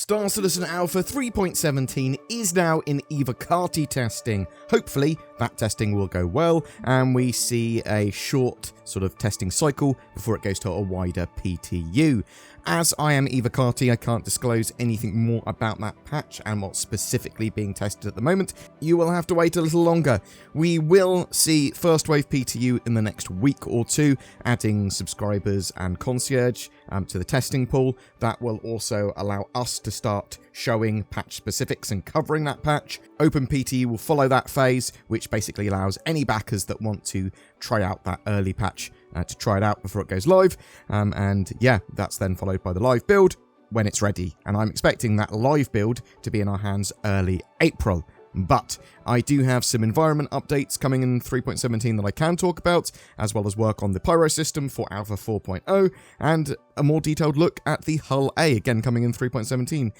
Star Citizen Alpha 3.17 is now in Evocati testing. Hopefully that testing will go well and we see a short sort of testing cycle before it goes to a wider PTU. As I am Evocati, I can't disclose anything more about that patch and what's specifically being tested at the moment. You will have to wait a little longer. We will see first wave PTU in the next week or two, adding subscribers and concierge to the testing pool. That will also allow us to start showing patch specifics and covering that patch. Open PTU will follow that phase, which basically allows any backers that want to try out that early patch to try it out before it goes live. And yeah, that's then followed by the live build when it's ready. And I'm expecting that live build to be in our hands early April. But I do have some environment updates coming in 3.17 that I can talk about, as well as work on the Pyro system for Alpha 4.0, and a more detailed look at the Hull A, again coming in 3.17.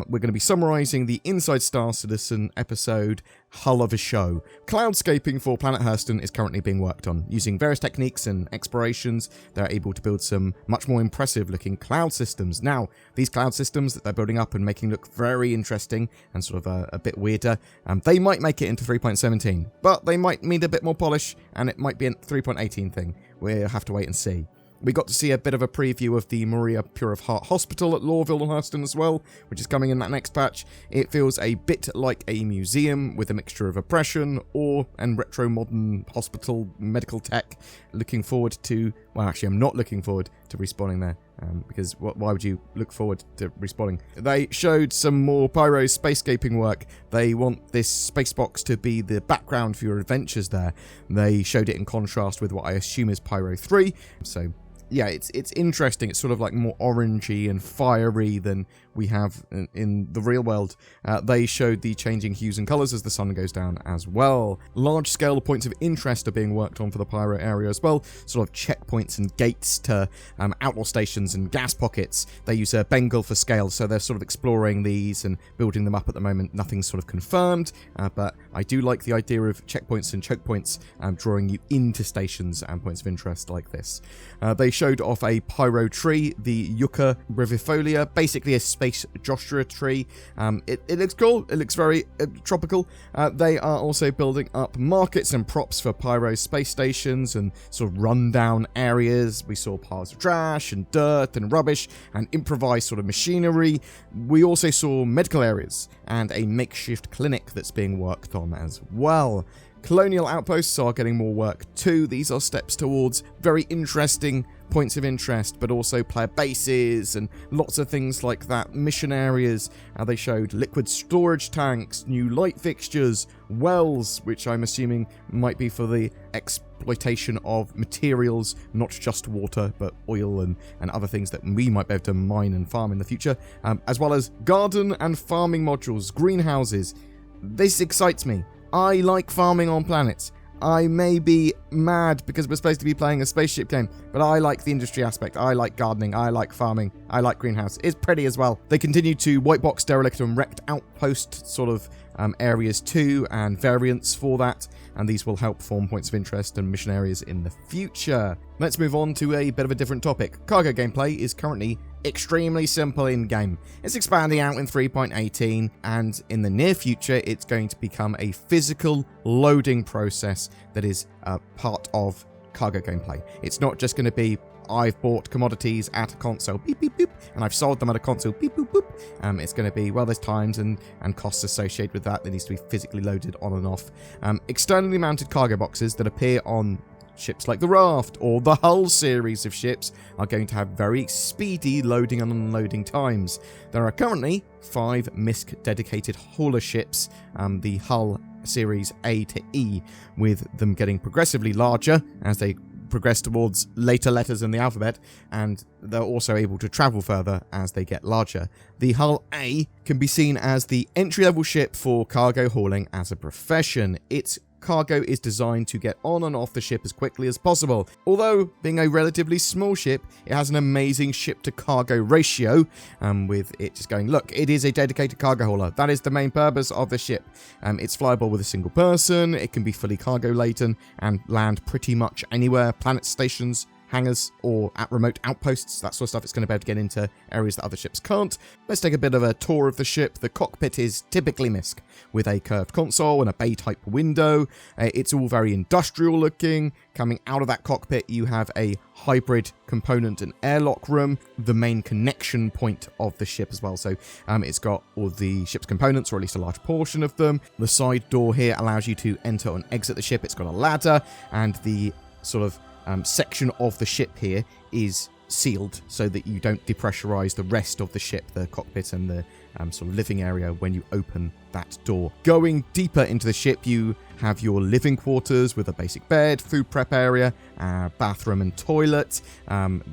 We're going to be summarising the Inside Star Citizen episode, Hull of a Show. Cloudscaping for Planet Hurston is currently being worked on. Using various techniques and explorations, they're able to build some much more impressive looking cloud systems. Now, these cloud systems that they're building up and making look very interesting and sort of a bit weirder, they might make it into 3.17, but they might need a bit more polish, and it might be a 3.18 thing. We'll have to wait and see. We got to see a bit of a preview of the Maria Pure of Heart Hospital at Lawville and Hurston as well, which is coming in that next patch. It feels a bit like a museum with a mixture of oppression, awe, and retro-modern hospital medical tech. Looking forward to... Well, actually, I'm not looking forward to respawning there, because why would you look forward to respawning? They showed some more Pyro spacescaping work. They want this space box to be the background for your adventures there. They showed it in contrast with what I assume is Pyro 3, so... yeah, it's interesting. It's sort of like more orangey and fiery than we have in the real world. They showed the changing hues and colours as the sun goes down as well. Large-scale points of interest are being worked on for the Pyro area as well. Sort of checkpoints and gates to outlaw stations and gas pockets. They use a Bengal for scale, so they're sort of exploring these and building them up at the moment. Nothing's sort of confirmed, but I do like the idea of checkpoints and choke points drawing you into stations and points of interest like this. They showed off a Pyro tree, the Yucca brevifolia, basically a space Joshua tree. It looks cool. It looks very tropical. They are also building up markets and props for Pyro space stations and sort of rundown areas. We saw piles of trash and dirt and rubbish and improvised sort of machinery. We also saw medical areas and a makeshift clinic that's being worked on as well. Colonial outposts are getting more work too. These are steps towards very interesting points of interest, but also player bases and lots of things like that. Mission areas, they showed liquid storage tanks, new light fixtures, wells, which I'm assuming might be for the exploitation of materials, not just water, but oil and other things that we might be able to mine and farm in the future, as well as garden and farming modules, greenhouses. This excites me. I like farming on planets. I may be mad because we're supposed to be playing a spaceship game, but I like the industry aspect. I like gardening. I like farming. I like greenhouse. It's pretty as well. They continue to white box, derelict, and wrecked outpost sort of areas too, and variants for that, and these will help form points of interest and mission areas in the future. Let's move on to a bit of a different topic. Cargo gameplay is currently extremely simple in-game. It's expanding out in 3.18, and in the near future it's going to become a physical loading process that is a part of cargo gameplay. It's not just going to be, I've bought commodities at a console, beep, beep, boop, and I've sold them at a console, beep, boop, boop. It's going to be, well, there's times and costs associated with that needs to be physically loaded on and off. Externally mounted cargo boxes that appear on ships like the Raft or the Hull series of ships are going to have very speedy loading and unloading times. There are currently 5 MISC dedicated hauler ships, the Hull series A to E, with them getting progressively larger as they progress towards later letters in the alphabet, and they're also able to travel further as they get larger. The Hull A can be seen as the entry-level ship for cargo hauling as a profession. Its cargo is designed to get on and off the ship as quickly as possible. Although, being a relatively small ship, it has an amazing ship-to-cargo ratio, with it just going, look, it is a dedicated cargo hauler. That is the main purpose of the ship. It's flyable with a single person, it can be fully cargo laden, and land pretty much anywhere, planet stations, hangars or at remote outposts, that sort of stuff. It's going to be able to get into areas that other ships can't. Let's take a bit of a tour of the ship. The cockpit is typically MISC, with a curved console and a bay-type window. It's all very industrial looking. Coming out of that cockpit, you have a hybrid component and airlock room, the main connection point of the ship as well. So it's got all the ship's components, or at least a large portion of them. The side door here allows you to enter and exit the ship. It's got a ladder, and the sort of section of the ship here is sealed so that you don't depressurize the rest of the ship, the cockpit and the sort of living area, when you open that door. Going deeper into the ship, you have your living quarters with a basic bed, food prep area, bathroom and toilet,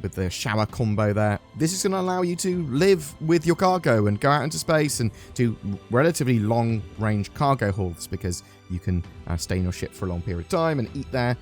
with the shower combo there. This is going to allow you to live with your cargo and go out into space and do relatively long-range cargo hauls, because you can stay in your ship for a long period of time and eat there.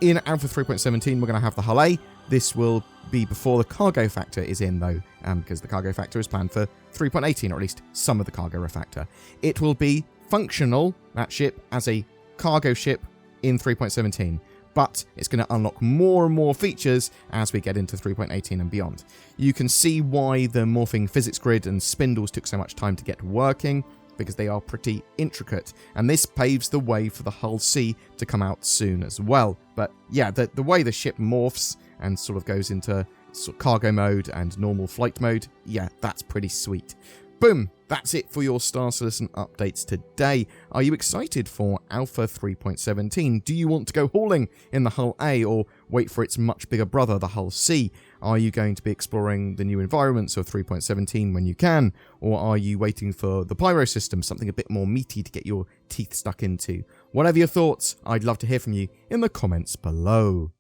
In Alpha 3.17, we're going to have the Hull A. This will be before the cargo factor is in, though, because the cargo factor is planned for 3.18, or at least some of the cargo factor. It will be functional, that ship, as a cargo ship in 3.17, but it's going to unlock more and more features as we get into 3.18 and beyond. You can see why the morphing physics grid and spindles took so much time to get working, because they are pretty intricate, and this paves the way for the Hull C to come out soon as well. But yeah, the way the ship morphs and sort of goes into sort of cargo mode and normal flight mode, yeah, that's pretty sweet. Boom! That's it for your Star Citizen updates today. Are you excited for Alpha 3.17? Do you want to go hauling in the Hull A, or wait for its much bigger brother, the Hull C? Are you going to be exploring the new environments of 3.17 when you can? Or are you waiting for the Pyro system, something a bit more meaty to get your teeth stuck into? Whatever your thoughts, I'd love to hear from you in the comments below.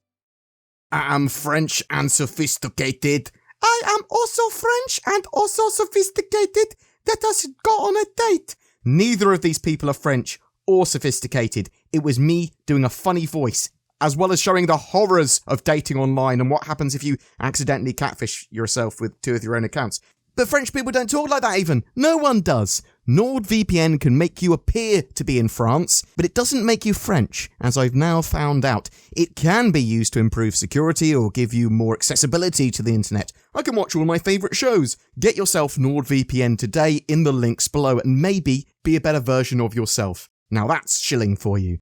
I am French and sophisticated. I am also French and also sophisticated. Let us go on a date. Neither of these people are French or sophisticated. It was me doing a funny voice, as well as showing the horrors of dating online and what happens if you accidentally catfish yourself with 2 of your own accounts. But French people don't talk like that even. No one does. NordVPN can make you appear to be in France, but it doesn't make you French, as I've now found out. It can be used to improve security or give you more accessibility to the internet. I can watch all my favourite shows. Get yourself NordVPN today in the links below and maybe be a better version of yourself. Now that's shilling for you.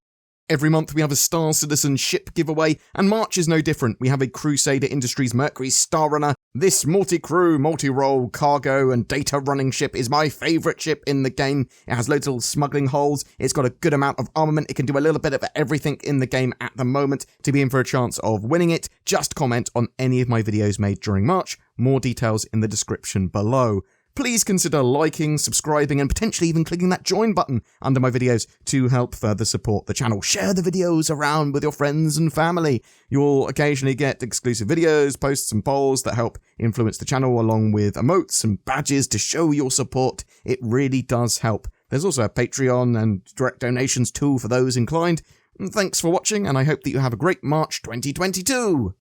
Every month we have a Star Citizen ship giveaway, and March is no different. We have a Crusader Industries Mercury Star Runner. This multi-crew, multi-role, cargo and data running ship is my favourite ship in the game. It has loads of little smuggling holes. It's got a good amount of armament. It can do a little bit of everything in the game at the moment. To be in for a chance of winning it, just comment on any of my videos made during March. More details in the description below. Please consider liking, subscribing, and potentially even clicking that join button under my videos to help further support the channel. Share the videos around with your friends and family. You'll occasionally get exclusive videos, posts, and polls that help influence the channel, along with emotes and badges to show your support. It really does help. There's also a Patreon and direct donations tool for those inclined. Thanks for watching, and I hope that you have a great March 2022!